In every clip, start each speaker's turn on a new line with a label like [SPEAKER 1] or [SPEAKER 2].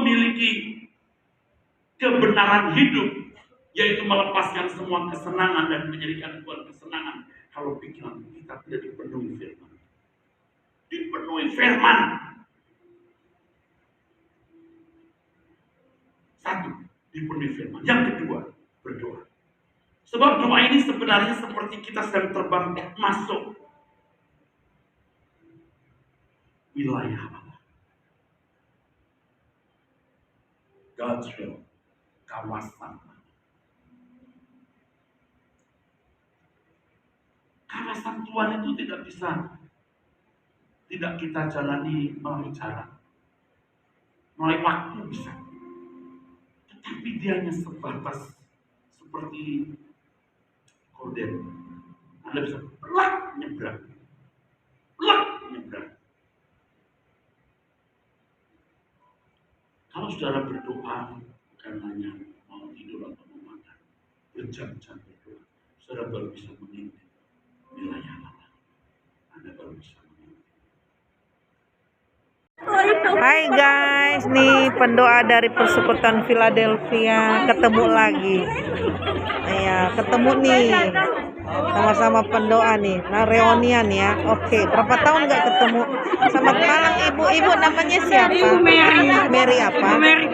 [SPEAKER 1] memiliki kebenaran hidup, yaitu melepaskan semua kesenangan dan menjadikan Tuhan kesenangan, kalau pikiran kita tidak dipenuhi firman. Dipenuhi firman. Satu, dipenuhi firman. Yang kedua, berdoa. Sebab doa ini sebenarnya seperti kita sedang terbang masuk wilayah Allah. God's will, kawasan. Kawasan Tuhan itu tidak kita jalani melalui jalan, melalui waktu bisa, tetapi dia hanya sebatas seperti korden. Anda bisa pelak nyebrang. Kalau saudara berdoa bukan hanya mau tidur atau mau makan, berjam-jam berdoa, saudara baru bisa mengintip wilayah Allah. Anda baru bisa mengintip.
[SPEAKER 2] Hai guys, nih pendoa dari Persekutuan Philadelphia ketemu lagi. Ya, ketemu nih. Sama-sama pendoa nih. Nah, reunian ya. Oke, berapa tahun nggak ketemu? Selamat malam Ibu. Ibu namanya siapa?
[SPEAKER 3] Ibu Mary.
[SPEAKER 2] Mary apa?
[SPEAKER 3] Mary.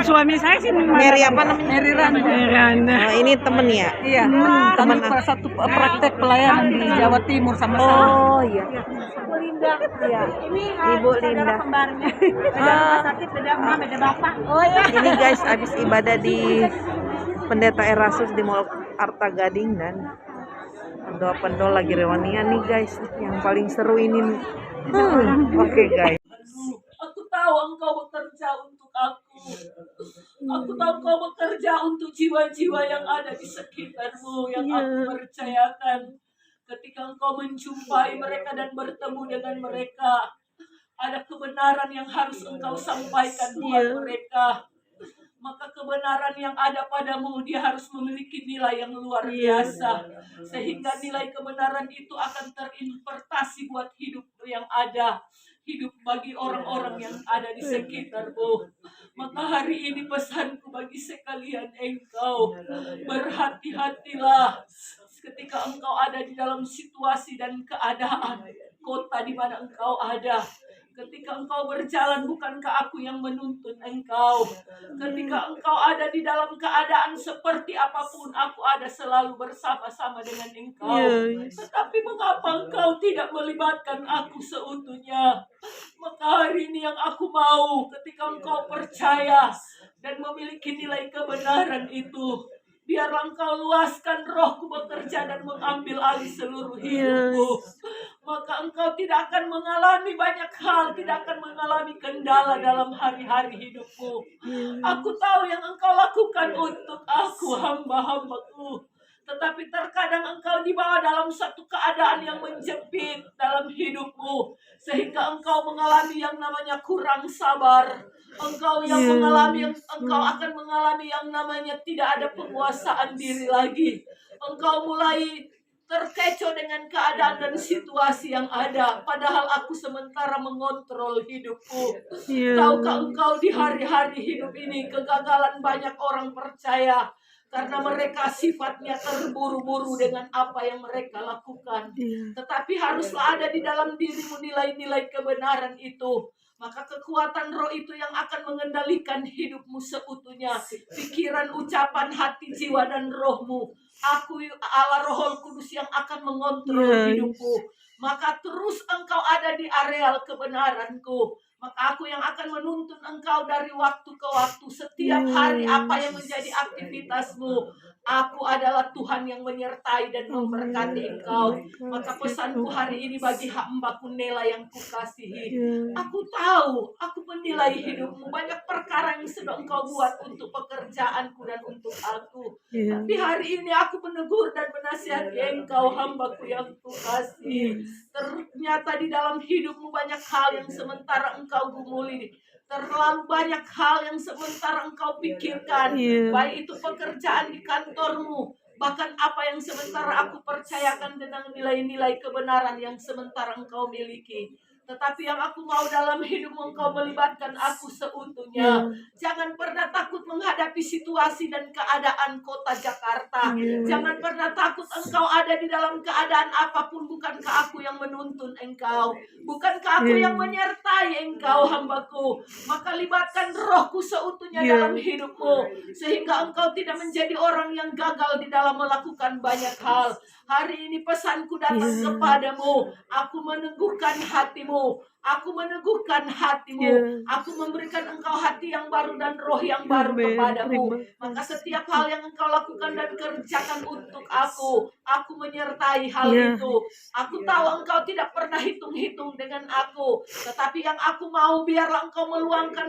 [SPEAKER 3] Suami saya sih
[SPEAKER 2] Mary apa namanya?
[SPEAKER 3] Mary Randa.
[SPEAKER 2] Oh, ini temen ya?
[SPEAKER 3] Iya, teman satu praktek pelayanan di Jawa Timur sama-sama.
[SPEAKER 2] Oh iya.
[SPEAKER 4] Linda.
[SPEAKER 2] Iya.
[SPEAKER 4] Ini
[SPEAKER 2] Ibu Linda.
[SPEAKER 4] Kembarnya. Beda rumah sakit, beda emak, beda bapak. Oh ya.
[SPEAKER 2] Ini guys habis ibadah di Pendeta Erasus di Mall Arta Gading dan pendoa-pendoa lagi reunian nih guys. Yang paling seru ini nih. Oke guys.
[SPEAKER 4] Aku tahu Engkau bekerja untuk aku. Aku tahu Engkau bekerja untuk jiwa-jiwa yang ada di sekitarmu, yang aku percayakan. Ketika Engkau menjumpai mereka dan bertemu dengan mereka, ada kebenaran yang harus Engkau sampaikan buat mereka. Maka kebenaran yang ada padamu, dia harus memiliki nilai yang luar biasa. Sehingga nilai kebenaran itu akan terinterpretasi buat hidup yang ada. Hidup bagi orang-orang yang ada di sekitarmu. Maka hari ini pesanku bagi sekalian engkau, berhati-hatilah ketika engkau ada di dalam situasi dan keadaan kota di mana engkau ada. Ketika engkau berjalan, bukankah aku yang menuntun engkau? Ketika engkau ada di dalam keadaan seperti apapun, aku ada selalu bersama-sama dengan engkau. Tetapi mengapa engkau tidak melibatkan aku seutuhnya? Maka hari ini yang aku mau, ketika engkau percaya dan memiliki nilai kebenaran itu, biarlah engkau luaskan rohku bekerja dan mengambil alih seluruh hidupku. Maka engkau tidak akan mengalami banyak hal, tidak akan mengalami kendala dalam hari-hari hidupmu. Aku tahu yang engkau lakukan untuk aku, hamba-hambaku. Tetapi terkadang engkau dibawa dalam satu keadaan yang menjepit dalam hidupmu. Sehingga engkau mengalami yang namanya kurang sabar. Engkau yang engkau akan mengalami yang namanya tidak ada penguasaan diri lagi. Engkau mulai terkecoh dengan keadaan dan situasi yang ada. Padahal aku sementara mengontrol hidupku. Tahukah engkau di hari-hari hidup ini kegagalan banyak orang percaya. Karena mereka sifatnya terburu-buru dengan apa yang mereka lakukan. Tetapi haruslah ada di dalam dirimu nilai-nilai kebenaran itu. Maka kekuatan roh itu yang akan mengendalikan hidupmu seutuhnya. Pikiran, ucapan, hati, jiwa, dan rohmu. Aku Allah Roh Kudus yang akan mengontrol hidupmu. Maka terus engkau ada di areal kebenaranku. Maka aku yang akan menuntun engkau dari waktu ke waktu. Setiap hari apa yang menjadi aktivitasmu. Aku adalah Tuhan yang menyertai dan memberkati engkau. Maka pesanku hari ini bagi hamba-Ku Nela yang kukasihi. Aku tahu, aku menilai hidupmu. Banyak perkara yang sudah engkau buat untuk pekerjaanku dan untuk aku. Tapi hari ini aku menegur dan menasihati engkau, hamba-Ku yang kukasihi. Ternyata di dalam hidupmu banyak hal yang sementara engkau gumuli. Terlalu banyak hal yang sementara engkau pikirkan. Baik itu pekerjaan di kantormu. Bahkan apa yang sementara aku percayakan dengan nilai-nilai kebenaran yang sementara engkau miliki. Tetapi yang aku mau dalam hidupmu, Engkau melibatkan aku seutuhnya. Jangan pernah takut menghadapi situasi dan keadaan kota Jakarta. Jangan pernah takut engkau ada di dalam keadaan apapun. Bukankah aku yang menuntun engkau? Bukankah aku yang menyertai engkau, hambaku? Maka libatkan rohku seutuhnya dalam hidupmu, sehingga engkau tidak menjadi orang yang gagal di dalam melakukan banyak hal. Hari ini pesanku datang kepadamu. Aku meneguhkan hatimu. Aku meneguhkan hatimu. Aku memberikan engkau hati yang baru dan roh yang baru kepadamu. Maka setiap hal yang engkau lakukan dan kerjakan untuk aku menyertai hal itu. Aku tahu engkau tidak pernah hitung-hitung dengan aku. Tetapi yang aku mau, biarlah engkau meluangkan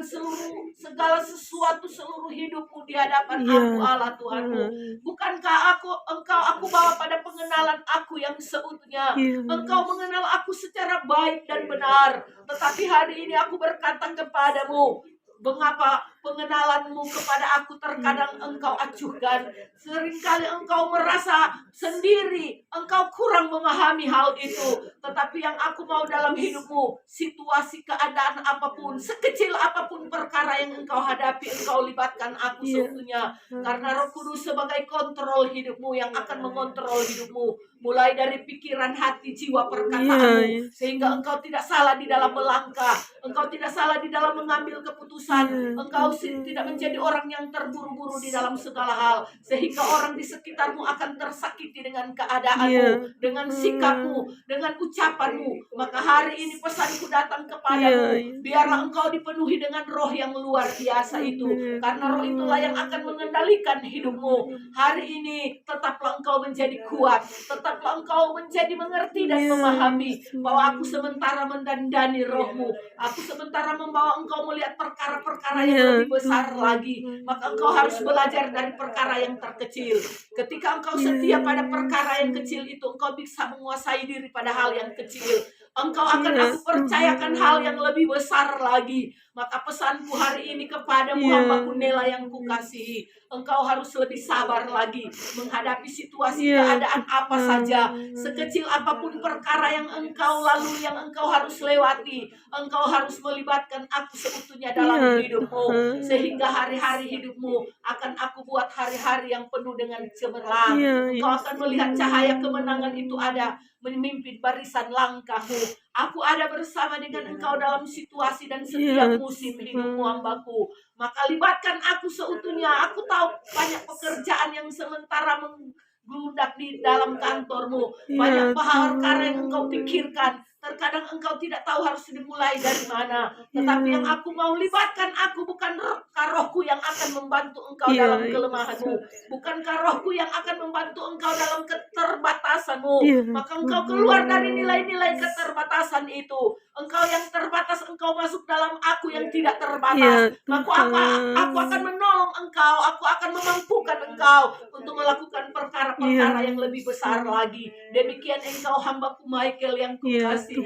[SPEAKER 4] segala sesuatu, seluruh hidupmu di hadapan aku, Allah Tuhanmu. Bukankah aku bawa pada pengenalan aku yang seutuhnya. Engkau mengenal aku secara baik dan benar. Tetapi hari ini aku berkata kepadamu, mengapa pengenalanmu kepada aku terkadang engkau acuhkan? Seringkali engkau merasa sendiri, engkau kurang memahami hal itu. Tetapi yang aku mau dalam hidupmu, situasi keadaan apapun, sekecil apapun perkara yang engkau hadapi, engkau libatkan aku seutuhnya. Karena Roh Kudus sebagai kontrol hidupmu yang akan mengontrol hidupmu. Mulai dari pikiran, hati, jiwa, perkataanmu. Sehingga engkau tidak salah di dalam melangkah. Engkau tidak salah di dalam mengambil keputusan. Engkau tidak menjadi orang yang terburu-buru di dalam segala hal. Sehingga orang di sekitarmu akan tersakiti dengan keadaanmu, dengan sikapmu, dengan ucapanmu. Maka hari ini pesanku datang kepadamu. Biarlah engkau dipenuhi dengan roh yang luar biasa itu. Karena roh itulah yang akan mengendalikan hidupmu. Hari ini tetaplah engkau menjadi kuat. Tetaplah engkau menjadi mengerti dan memahami bahwa aku sementara mendandani rohmu. Aku sementara membawa engkau melihat perkara-perkara yang lebih besar lagi. Maka engkau harus belajar dari perkara yang terkecil. Ketika engkau setia pada perkara yang kecil itu, engkau bisa menguasai diri pada hal yang kecil. Engkau akan aku percayakan hal yang lebih besar lagi. Maka pesanku hari ini kepadamu, hambaku Nela yang kukasihi, engkau harus lebih sabar lagi menghadapi situasi keadaan apa saja, sekecil apapun perkara yang engkau lalui, yang engkau harus lewati. Engkau harus melibatkan aku seutuhnya dalam hidupmu, sehingga hari-hari hidupmu akan aku buat hari-hari yang penuh dengan cemerlang. Engkau akan melihat cahaya kemenangan itu ada memimpin barisan langkahmu. Aku ada bersama dengan engkau dalam situasi dan setiap musim hidupmu, hambaku. Maka libatkan aku seutuhnya. Aku tahu banyak pekerjaan yang sementara menggeludak di dalam kantormu. Banyak perkara yang engkau pikirkan. Terkadang engkau tidak tahu harus dimulai dari mana. Tetapi yang aku mau libatkan aku, bukan rohku yang akan membantu engkau dalam kelemahanmu. Bukankah rohku yang akan membantu engkau dalam keterbatasanmu. Maka engkau keluar dari nilai-nilai keterbatasan itu. Engkau yang terbatas, engkau masuk dalam aku yang tidak terbatas. Maka aku akan menolong engkau. Aku akan memampukan engkau untuk melakukan perkara-perkara yang lebih besar lagi. Demikian engkau hambaku Michael yang kukasihi.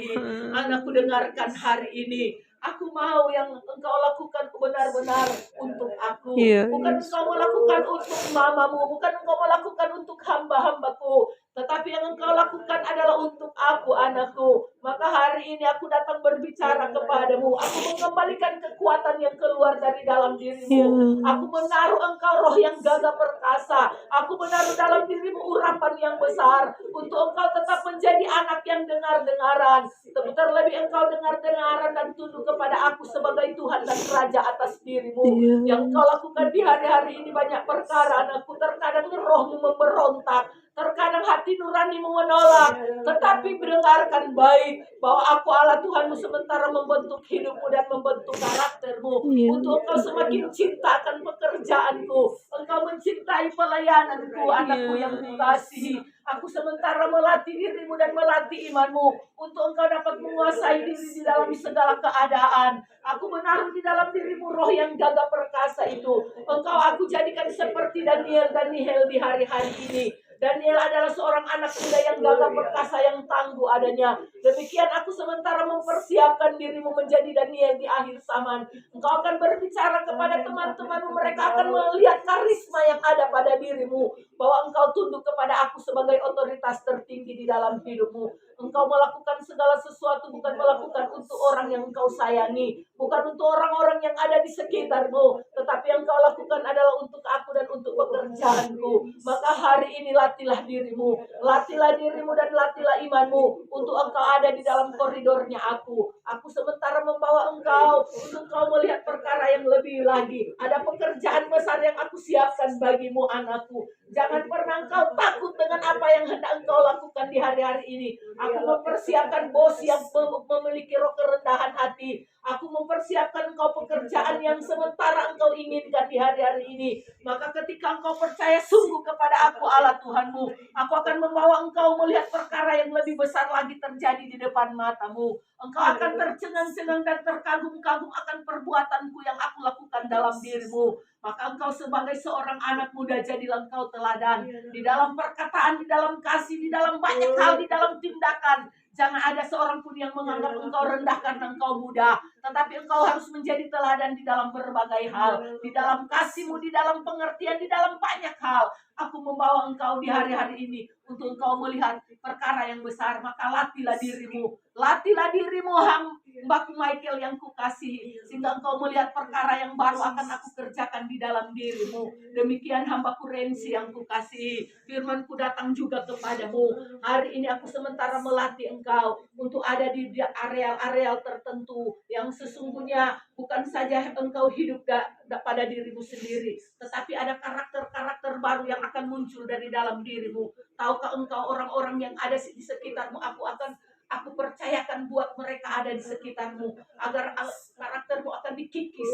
[SPEAKER 4] Anakku, dengarkan hari ini. Aku mau yang engkau lakukan benar-benar untuk aku. Bukan engkau melakukan untuk mamamu. Bukan engkau melakukan untuk hamba-hambaku. Tetapi yang engkau lakukan adalah untuk aku, anakku. Maka hari ini aku datang berbicara kepadamu. Aku mengembalikan kekuatan yang keluar dari dalam dirimu. Aku menaruh engkau roh yang gagah perkasa. Aku menaruh dalam dirimu urapan yang besar. Untuk engkau tetap menjadi anak yang dengar-dengaran. Terlebih engkau dengar-dengaran dan tunduk kepada aku sebagai Tuhan dan Raja atas dirimu. Yang engkau lakukan di hari-hari ini banyak perkara, anakku. Terkadang rohmu memberontak. Terkadang hati nuranimu menolak. Tetapi mendengarkan baik bahwa aku Allah Tuhanmu sementara membentuk hidupmu dan membentuk karaktermu. Untuk engkau semakin cinta akan pekerjaanku. Engkau mencintai pelayananku, anakku yang kukasihi. Aku sementara melatih dirimu dan melatih imanmu. Untuk engkau dapat menguasai diri di dalam segala keadaan. Aku menaruh di dalam dirimu roh yang gagah perkasa itu. Engkau aku jadikan seperti Daniel di hari-hari ini. Daniel adalah seorang anak muda yang gagah perkasa, yang tangguh adanya. Demikian aku sementara mempersiapkan dirimu menjadi Daniel di akhir zaman. Engkau akan berbicara kepada teman-temanmu, mereka akan melihat karisma yang ada pada dirimu, bahwa engkau tunduk kepada aku sebagai otoritas tertinggi di dalam hidupmu. Engkau melakukan segala sesuatu bukan melakukan untuk orang yang engkau sayangi, bukan untuk orang-orang yang ada di sekitarmu, tetapi yang engkau lakukan adalah untuk aku dan untuk pekerjaanku. Maka hari ini latihlah dirimu dan latihlah imanmu untuk engkau ada di dalam koridornya aku. Aku sementara membawa engkau untuk engkau melihat perkara yang lebih lagi. Ada pekerjaan besar yang aku siapkan bagimu, anakku. Jangan pernah engkau takut dengan apa yang hendak engkau lakukan di hari-hari ini. Aku mempersiapkan bos yang memiliki roh kerendahan hati. Aku mempersiapkan engkau pekerjaan yang sementara engkau inginkan di hari-hari ini. Maka ketika engkau percaya sungguh kepada aku, Allah Tuhanmu, aku akan membawa engkau melihat perkara yang lebih besar lagi terjadi di depan matamu. Engkau akan tercengang-cengang dan terkagum-kagum akan perbuatanku yang aku lakukan dalam dirimu. Maka engkau sebagai seorang anak muda, jadilah engkau teladan di dalam perkataan, di dalam kasih, di dalam banyak hal, di dalam tindakan. Jangan ada seorang pun yang menganggap engkau rendah karena engkau muda, tetapi engkau harus menjadi teladan di dalam berbagai hal, di dalam kasihmu, di dalam pengertian, di dalam banyak hal. Aku membawa engkau di hari-hari ini untuk engkau melihat perkara yang besar. Maka latihlah dirimu hambaku Michael yang kukasihi, sehingga engkau melihat perkara yang baru akan aku kerjakan di dalam dirimu. Demikian hambaku Rensi yang kukasihi, firmanku datang juga kepadamu. Hari ini aku sementara melatih engkau untuk ada di areal-areal tertentu yang sesungguhnya bukan saja engkau hidup pada dirimu sendiri, tetapi ada karakter-karakter baru yang akan muncul dari dalam dirimu. Tahukah engkau orang-orang yang ada di sekitarmu, aku percayakan buat mereka ada di sekitarmu, agar karaktermu akan dikikis.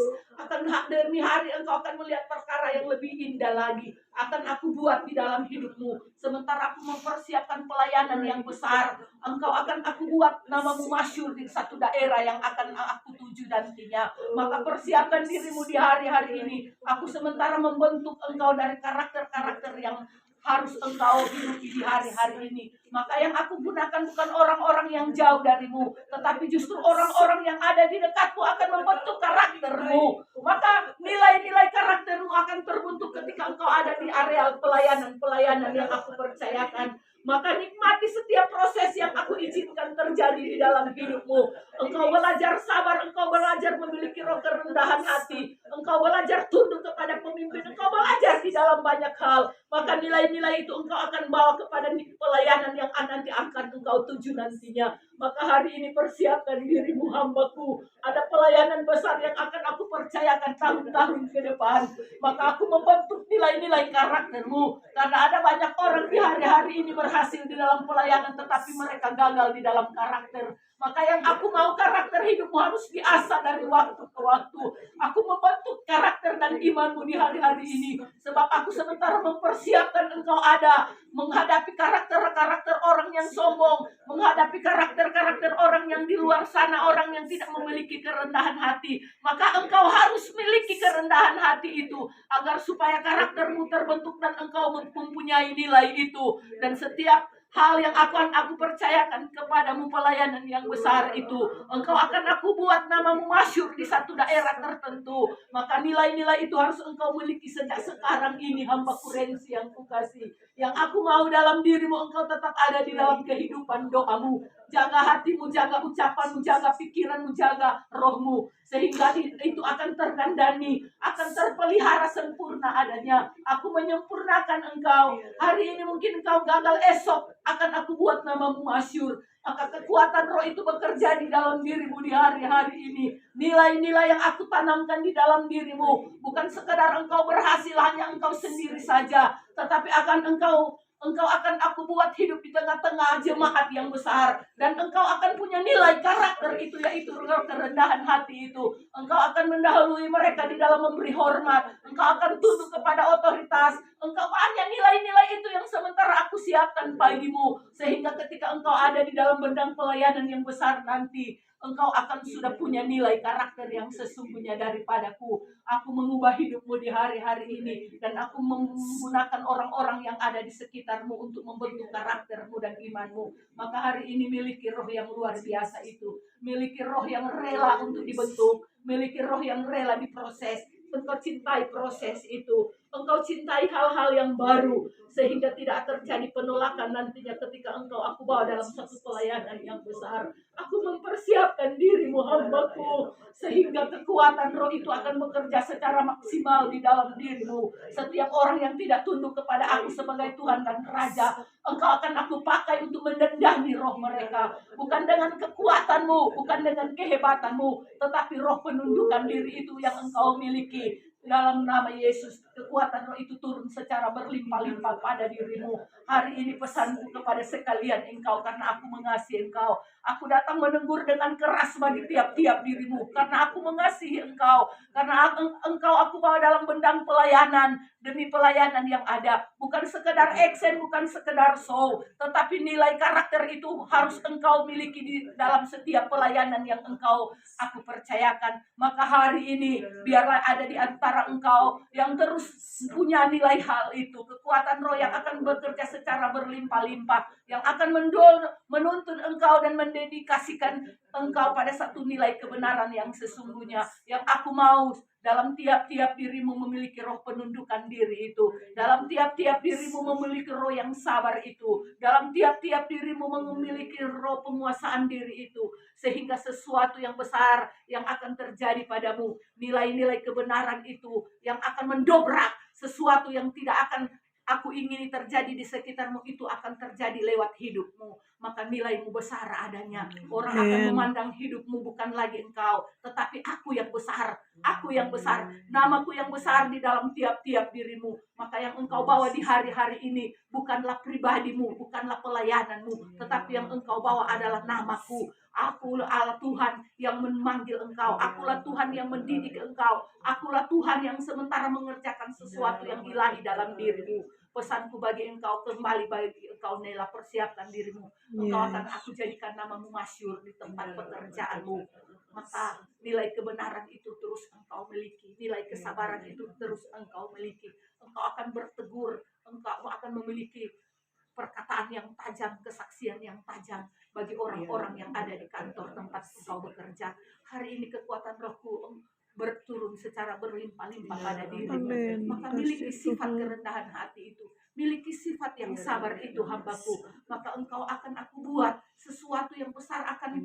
[SPEAKER 4] Demi hari engkau akan melihat perkara yang lebih indah lagi. Akan aku buat di dalam hidupmu. Sementara aku mempersiapkan pelayanan yang besar, aku buat namamu masyhur di satu daerah yang akan aku tuju nantinya. Maka persiapkan dirimu di hari-hari ini. Aku sementara membentuk engkau dari karakter-karakter yang harus engkau hidupi di hari-hari ini. Maka yang aku gunakan bukan orang-orang yang jauh darimu, tetapi justru orang-orang yang ada di dekatmu akan membentuk karaktermu. Maka nilai-nilai karaktermu akan terbentuk ketika engkau ada di areal pelayanan yang aku percayakan. Maka nikmati setiap proses yang aku izinkan terjadi di dalam hidupmu. Engkau belajar sabar, engkau belajar memiliki roh kerendahan hati, engkau belajar tunduk kepada pemimpin, engkau belajar di dalam banyak hal. Maka nilai-nilai itu engkau akan bawa kepada pelayanan yang nanti akan engkau tuju nantinya. Maka hari ini persiapkan dirimu, hambaku. Ada pelayanan besar yang akan aku percayakan tahun-tahun ke depan. Maka aku membentuk nilai-nilai karaktermu. Karena ada banyak orang di hari-hari ini berhasil di dalam pelayanan, tetapi mereka gagal di dalam karakter. Maka yang aku mau, karakter hidupmu harus diasah dari waktu ke waktu. Aku membentuk karakter dan imanmu di hari-hari ini. Sebab aku sementara mempersiapkan engkau ada menghadapi karakter-karakter orang yang sombong, menghadapi karakter-karakter orang yang di luar sana, orang yang tidak memiliki kerendahan hati. Maka engkau harus memiliki kerendahan hati itu, agar supaya karaktermu terbentuk dan engkau mempunyai nilai itu. Dan setiap hal yang akan aku percayakan kepadamu, pelayanan yang besar itu, engkau akan aku buat namamu masyhur di satu daerah tertentu. Maka nilai-nilai itu harus engkau miliki sejak sekarang ini, hambaku Rensi yang kukasih. Yang aku mau dalam dirimu engkau tetap ada di dalam kehidupan doamu. Jaga hatimu, jaga ucapanmu, jaga pikiranmu, jaga rohmu, sehingga itu akan terkandani, akan terpelihara sempurna adanya. Aku menyempurnakan engkau. Hari ini mungkin engkau gagal, esok akan aku buat namamu masyhur. Maka kekuatan roh itu bekerja di dalam dirimu di hari-hari ini. Nilai-nilai yang aku tanamkan di dalam dirimu bukan sekedar engkau berhasil hanya engkau sendiri saja, tetapi engkau akan aku buat hidup di tengah-tengah jemaat yang besar. Dan engkau akan punya nilai karakter itu, yaitu kerendahan hati itu. Engkau akan mendahului mereka di dalam memberi hormat. Engkau akan tunduk kepada otoritas. Engkau hanya nilai-nilai itu yang sementara aku siapkan bagimu. Sehingga ketika engkau ada di dalam bendang pelayanan yang besar nanti, engkau akan sudah punya nilai karakter yang sesungguhnya daripadaku. Aku mengubah hidupmu di hari-hari ini, dan aku menggunakan orang-orang yang ada di sekitarmu untuk membentuk karaktermu dan imanmu. Maka hari ini miliki roh yang luar biasa itu, miliki roh yang rela untuk dibentuk, miliki roh yang rela diproses. Engkau cintai proses itu, engkau cintai hal-hal yang baru, sehingga tidak terjadi penolakan nantinya ketika engkau aku bawa dalam satu pelayanan yang besar. Aku mempersiapkan dirimu, hambaku, sehingga kekuatan roh itu akan bekerja secara maksimal di dalam dirimu. Setiap orang yang tidak tunduk kepada aku sebagai Tuhan dan Raja, engkau akan aku pakai untuk mendendami roh mereka. Bukan dengan kekuatanmu, bukan dengan kehebatanmu, tetapi roh penundukan diri itu yang engkau miliki. Dalam nama Yesus, kekuatan roh itu turun secara berlimpah-limpah pada dirimu. Hari ini pesanku kepada sekalian engkau, karena aku mengasihi engkau. Aku datang menegur dengan keras bagi tiap-tiap dirimu, karena aku mengasihi engkau. Karena engkau aku bawa dalam bendang pelayanan, demi pelayanan yang ada. Bukan sekedar action, bukan sekedar show, tetapi nilai karakter itu harus engkau miliki di dalam setiap pelayanan yang engkau aku percayakan. Maka hari ini biarlah ada di antara engkau yang terus punya nilai hal itu, kekuatan roh yang akan bekerja secara berlimpah-limpah, yang akan menuntun engkau dan mendedikasikan engkau pada satu nilai kebenaran yang sesungguhnya. Yang aku mau dalam tiap-tiap dirimu memiliki roh penundukan diri itu, dalam tiap-tiap dirimu memiliki roh yang sabar itu, dalam tiap-tiap dirimu memiliki roh penguasaan diri itu, sehingga sesuatu yang besar yang akan terjadi padamu, nilai-nilai kebenaran itu yang akan mendobrak sesuatu yang tidak akan aku ingini terjadi di sekitarmu, itu akan terjadi lewat hidupmu. Maka nilaimu besar adanya. Orang akan memandang hidupmu bukan lagi engkau, tetapi aku yang besar. Aku yang besar, namaku yang besar di dalam tiap-tiap dirimu. Maka yang engkau bawa di hari-hari ini bukanlah pribadimu, bukanlah pelayananmu, tetapi yang engkau bawa adalah namaku. Akulah Allah Tuhan yang memanggil engkau. Akulah Tuhan yang mendidik engkau. Akulah Tuhan yang sementara mengerjakan sesuatu yang ilahi dalam dirimu. Pesanku bagi engkau, kembali bagi engkau Nela, persiapkan dirimu. Engkau akan aku jadikan namamu masyhur di tempat pekerjaanmu. Maka nilai kebenaran itu terus engkau miliki, nilai kesabaran itu terus engkau miliki. Engkau akan bertegur, engkau akan memiliki perkataan yang tajam, kesaksian yang tajam bagi orang-orang yang ada di kantor tempat engkau bekerja. Hari ini kekuatan rohku berturun secara berlimpah-limpah pada dirimu. Maka miliki sifat kerendahan hati itu, miliki sifat yang sabar itu, hambaku. Maka engkau akan aku buat sesuatu yang besar akan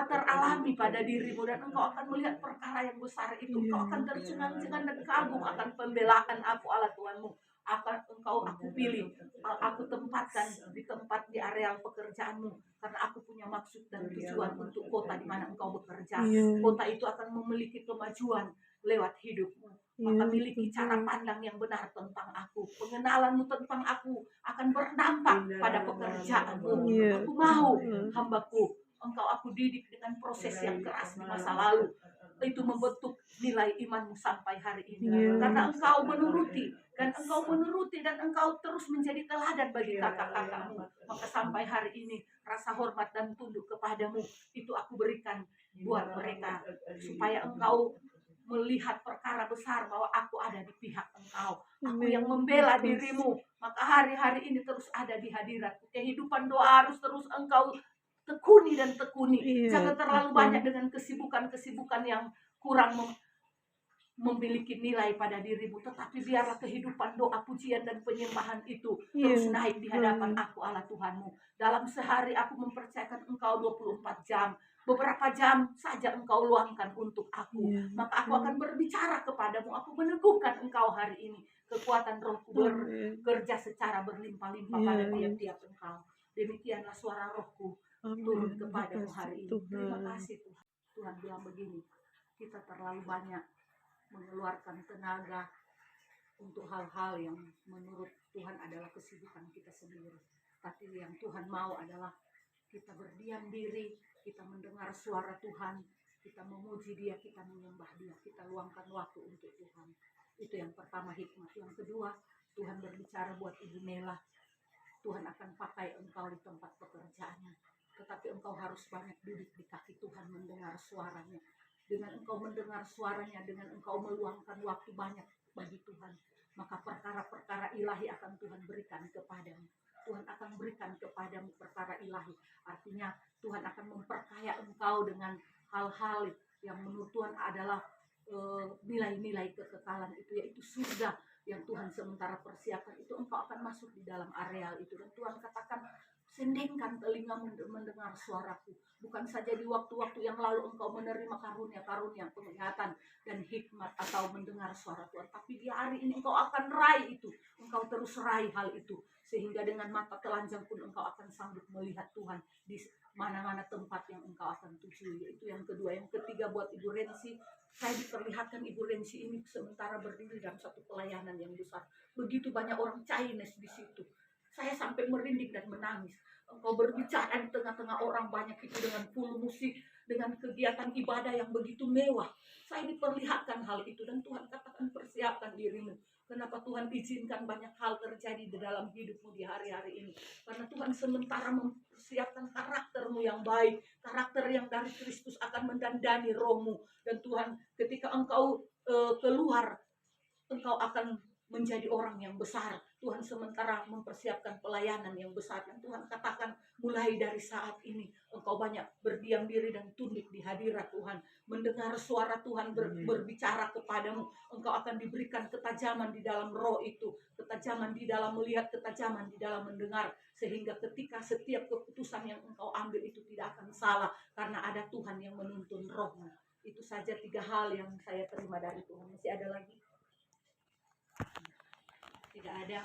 [SPEAKER 4] teralami pada dirimu, dan engkau akan melihat perkara yang besar itu. Engkau akan tercengang-cengang dan kagum akan pembelaan aku, Allah Tuhanmu. Engkau aku pilih, aku tempatkan di tempat di areal pekerjaanmu, karena aku punya maksud dan tujuan untuk kota di mana engkau bekerja. Kota itu akan memiliki kemajuan lewat hidupmu. Maka miliki cara pandang yang benar tentang aku. Pengenalanmu tentang aku akan berdampak pada pekerjaanmu. Aku mau hambaku, engkau aku didik dengan proses yang keras di masa lalu. Itu membentuk nilai imanmu sampai hari ini. Karena engkau menuruti dan engkau terus menjadi teladan bagi kakak-kakakmu. Maka sampai hari ini rasa hormat dan tunduk kepadamu itu aku berikan buat mereka, supaya engkau melihat perkara besar bahwa aku ada di pihak engkau. Aku yang membela dirimu. Maka hari-hari ini terus ada di hadirat. Kehidupan doa harus terus engkau tekuni dan tekuni. Jangan terlalu banyak dengan kesibukan-kesibukan yang kurang memiliki nilai pada dirimu, tetapi biarlah kehidupan doa, pujian dan penyembahan itu terus naik di hadapan aku, Allah Tuhanmu. Dalam sehari aku mempercayakan engkau 24 jam. Beberapa jam saja engkau luangkan untuk aku. Maka aku akan berbicara kepadamu. Aku meneguhkan engkau hari ini. Kekuatan rohku bekerja secara berlimpah-limpah pada tiap-tiap engkau. Demikianlah suara rohku turun kepadamu hari ini. Terima kasih Tuhan. Tuhan bilang begini, kita terlalu banyak mengeluarkan tenaga untuk hal-hal yang menurut Tuhan adalah kesibukan kita sendiri. Tapi yang Tuhan mau adalah kita berdiam diri, kita mendengar suara Tuhan, kita memuji Dia, kita menyembah Dia, kita luangkan waktu untuk Tuhan. Itu yang pertama, hikmat. Yang kedua, Tuhan berbicara buat Ibu Nela. Tuhan akan pakai engkau di tempat pekerjaannya. tetapi engkau harus banyak duduk di kaki Tuhan mendengar suaranya. Dengan engkau mendengar suaranya, dengan engkau meluangkan waktu banyak bagi Tuhan, maka perkara-perkara ilahi akan Tuhan berikan kepadamu. Tuhan akan berikan kepadamu perkara ilahi. Artinya Tuhan akan memperkaya engkau dengan hal-hal yang menurut Tuhan adalah nilai-nilai kekekalan itu, yaitu surga yang Tuhan sementara persiapkan itu. Engkau akan masuk di dalam areal itu, dan Tuhan katakan, sendingkan telingamu mendengar suaraku. Bukan saja di waktu-waktu yang lalu engkau menerima karunia-karunia penglihatan dan hikmat atau mendengar suara Tuhan, tapi di hari ini engkau akan raih itu. Engkau terus raih hal itu, sehingga dengan mata telanjang pun engkau akan sanggup melihat Tuhan di mana-mana tempat yang engkau akan tuju. Yaitu yang kedua. Yang ketiga, buat Ibu Rensi, saya diperlihatkan Ibu Rensi ini sementara berdiri dalam satu pelayanan yang besar. Begitu banyak orang Chinese di situ. Saya sampai merinding dan menangis. Engkau berbicara di tengah-tengah orang banyak itu dengan full musik, dengan kegiatan ibadah yang begitu mewah. Saya diperlihatkan hal itu, dan Tuhan katakan, persiapkan dirimu. Kenapa Tuhan izinkan banyak hal terjadi di dalam hidupmu di hari-hari ini? Karena Tuhan sementara mempersiapkan karaktermu yang baik, karakter yang dari Kristus akan mendandani rohmu. Dan Tuhan, ketika engkau keluar, engkau akan menjadi orang yang besar. Tuhan sementara mempersiapkan pelayanan yang besar. Dan Tuhan katakan, mulai dari saat ini engkau banyak berdiam diri dan tunduk di hadirat Tuhan, mendengar suara Tuhan berbicara kepadamu. Engkau akan diberikan ketajaman di dalam roh itu, ketajaman di dalam melihat, ketajaman di dalam mendengar, sehingga ketika setiap keputusan yang engkau ambil itu tidak akan salah, karena ada Tuhan yang menuntun rohmu. Itu saja 3 hal yang saya terima dari Tuhan. Masih ada lagi? Tidak ada.